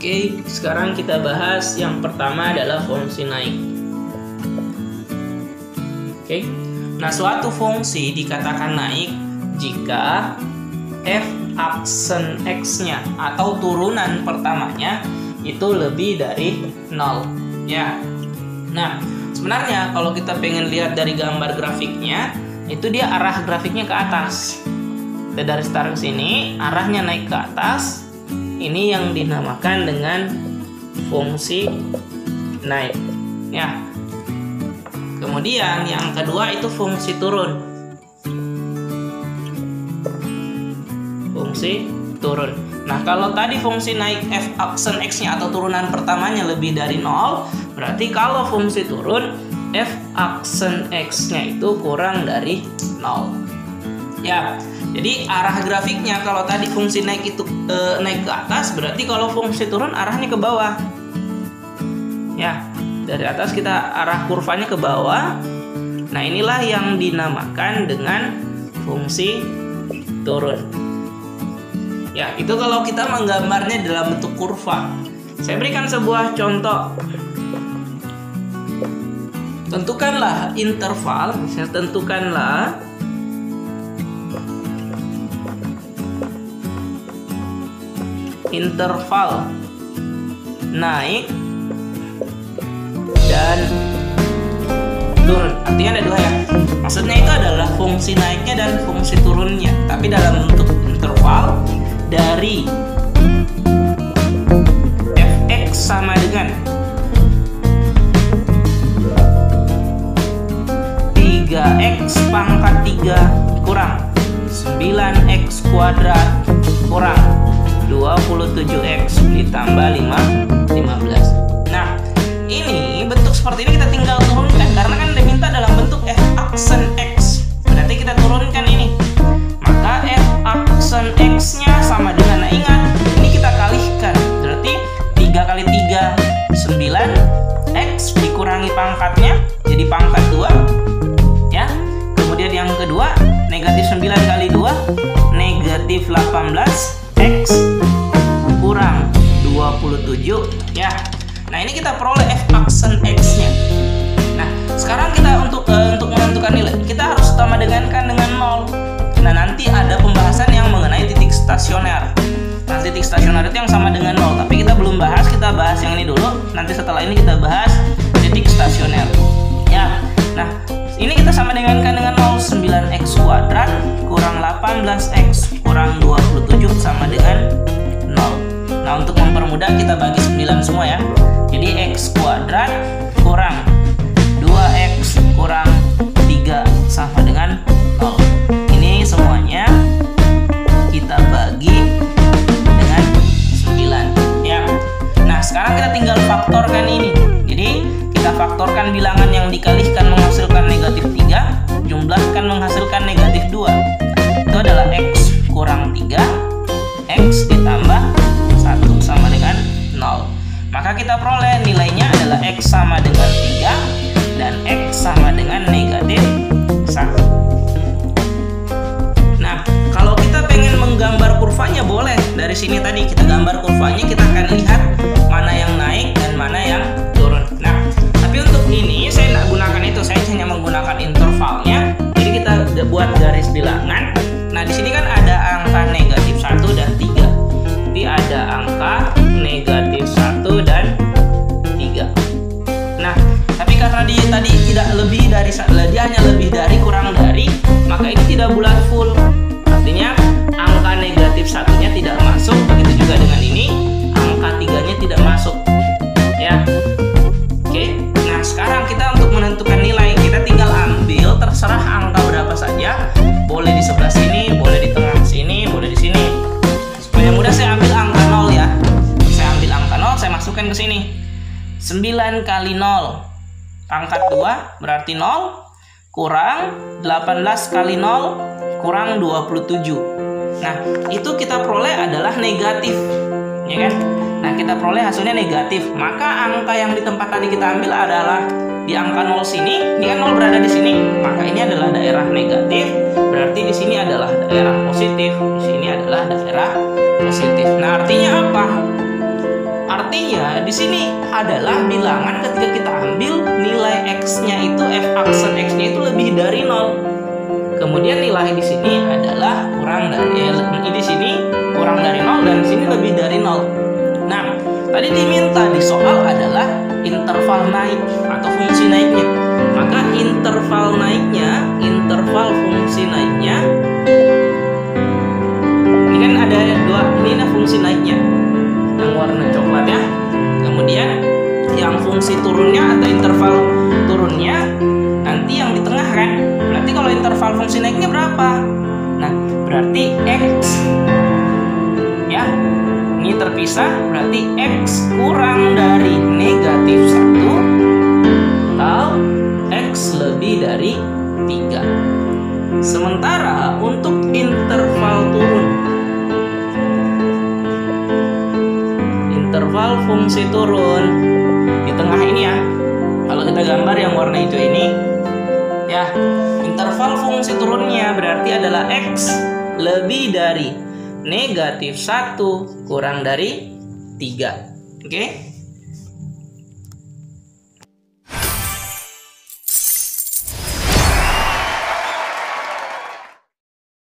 Oke, sekarang kita bahas yang pertama adalah fungsi naik. Oke, nah suatu fungsi dikatakan naik jika f aksen x-nya atau turunan pertamanya itu lebih dari 0 ya. Nah, sebenarnya kalau kita pengen lihat dari gambar grafiknya, itu dia arah grafiknya ke atas. Kita dari start ke sini, arahnya naik ke atas. Ini yang dinamakan dengan fungsi naik ya. Kemudian yang kedua itu fungsi turun. Fungsi turun. Nah, kalau tadi fungsi naik f aksen x-nya atau turunan pertamanya lebih dari 0, berarti kalau fungsi turun f aksen x-nya itu kurang dari 0. Ya, jadi arah grafiknya kalau tadi fungsi naik itu naik ke atas, berarti kalau fungsi turun arahnya ke bawah. Ya, dari atas kita arah kurvanya ke bawah. Nah, inilah yang dinamakan dengan fungsi turun. Ya, itu kalau kita menggambarnya dalam bentuk kurva. Saya berikan sebuah contoh. Tentukanlah interval, misalnya tentukanlah interval naik dan turun. Artinya ada dua ya. Maksudnya itu adalah fungsi naiknya dan fungsi turunnya, tapi dalam bentuk interval dari fx sama dengan 3x pangkat 3 kurang 9x kuadrat kurang 27x ditambah 15. Nah, ini bentuk seperti ini kita tinggal turunkan karena kan diminta dalam bentuk f aksen x. Berarti kita turunkan ini. Maka f aksen x-nya sama dengan, nah ingat, ini kita kalikan. Berarti 3 kali 3 9, x dikurangi pangkatnya jadi pangkat 2. Ya. Kemudian yang kedua, negatif 9 kali 2 negatif 18 x kurang 27 ya. Nah, ini kita peroleh f aksen x-nya. Nah, sekarang kita untuk menentukan nilai, kita harus sama dengankan dengan 0. Nah, nanti ada pembahasan yang mengenai titik stasioner. Nah, titik stasioner itu yang sama dengan 0, tapi kita belum bahas, kita bahas yang ini dulu. Nanti setelah ini kita bahas titik stasioner. Ya. Nah, ini kita sama dengankan dengan 0, 9x kuadrat kurang 18x kurang 27 sama dengan 0. Nah, untuk mempermudah kita bagi 9 semua ya. Jadi x kuadrat kurang 2x kurang 3 sama dengan 0. Ini semuanya kita bagi dengan 9 ya. Nah, sekarang kita tinggal faktorkan ini. Jadi kita faktorkan bilangan yang dikalikan menghasilkan negatif 3, jumlahkan menghasilkan negatif 2. Itu adalah x kurang 3, x ditambah 1 sama dengan 0. Maka kita peroleh nilainya adalah x sama dengan 3 dan x sama dengan negatif 1. Nah, kalau kita pengen menggambar kurvanya boleh. Dari sini tadi kita gambar kurvanya, kita akan lihat mana yang naik dan mana yang turun. Nah, tapi untuk ini saya tidak gunakan itu, saya hanya menggunakan intervalnya. Jadi kita buat garis bilangan. Nah, di sini kan ada angka negatif 1 dan 3. Tapi ada angka negatif 1 dan 3. Nah, tapi karena dia tadi tidak lebih dari, dia hanya lebih dari kurang dari, maka ini tidak bulat full. Artinya angka negatif 1-nya tidak masuk, begitu juga dengan ini, angka 3-nya tidak masuk. Ya. Oke. Nah, sekarang kita untuk menentukan nilai, kita tinggal ambil terserah angka berapa saja. Boleh di sebelah sini, boleh di tengah sini, boleh di sini. Supaya mudah saya ambil angka 0 ya. Saya ambil angka 0, saya masukkan ke sini. 9 kali 0 pangkat 2 berarti 0 kurang 18 kali 0 kurang 27. Nah, itu kita peroleh adalah negatif. Ya kan? Nah, kita peroleh hasilnya negatif. Maka angka yang di tempat tadi kita ambil adalah di angka 0 sini. Ini kan 0 berada di sini. Maka ini adalah daerah negatif. Berarti di sini adalah daerah positif. Di sini adalah daerah positif. Nah, artinya apa? Artinya di sini adalah bilangan ketika kita ambil nilai x-nya itu f-aksen x-nya itu lebih dari 0. Kemudian nilai di sini adalah kurang dari di sini kurang dari 0 dan di sini lebih dari 0. Nah, tadi diminta di soal adalah interval naik atau fungsi naiknya. Maka interval fungsi naiknya ini kan ada dua, ini fungsi naiknya yang warna coklat ya. Kemudian yang fungsi turunnya atau interval turunnya nanti yang di tengah kan. Berarti kalau interval fungsi naiknya berapa? Nah, berarti x ya. Ini terpisah, berarti x kurang dari negatif 1 atau x lebih dari 3. Sementara untuk interval turun, interval fungsi turun di tengah ini ya. Kalau kita gambar yang warna hijau ini ya, interval fungsi turunnya berarti adalah x lebih dari negatif 1 kurang dari 3. Oke?